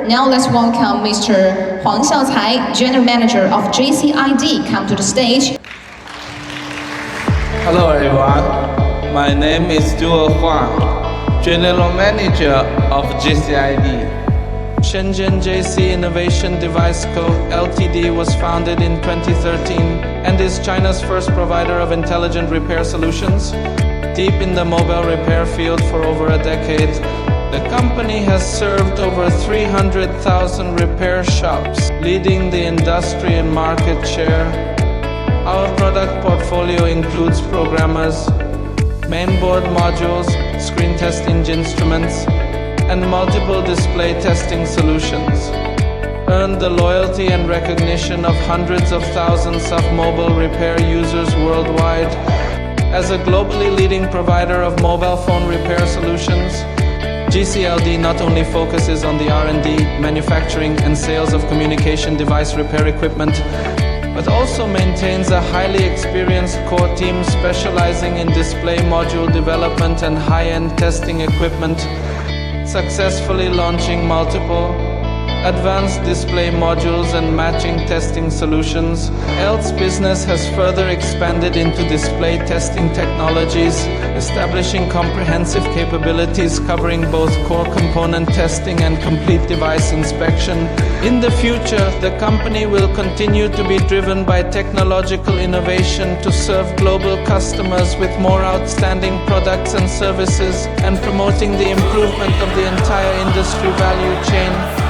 Now let's welcome Mr. Huang Xiaocai, General Manager of JCID, come to the stage. Hello everyone, my name is Duo Huang, General Manager of JCID. Shenzhen JC Innovation Device Co. Ltd. was founded in 2013 and is China's first provider of intelligent repair solutions. Deep in the mobile repair field for over a decade, the company has served over 300,000 repair shops, leading the industry in market share. Our product portfolio includes programmers, mainboard modules, screen testing instruments, and multiple display testing solutions. Earned the loyalty and recognition of hundreds of thousands of mobile repair users worldwide. As a globally leading provider of mobile phone repair solutions, JCID not only focuses on the R&D, manufacturing and sales of communication device repair equipment, but also maintains a highly experienced core team specializing in display module development and high-end testing equipment, successfully launching multiple advanced display modules and matching testing solutions. ELT's business has further expanded into display testing technologies, establishing comprehensive capabilities covering both core component testing and complete device inspection. In the future, the company will continue to be driven by technological innovation to serve global customers with more outstanding products and services and promoting the improvement of the entire industry value chain.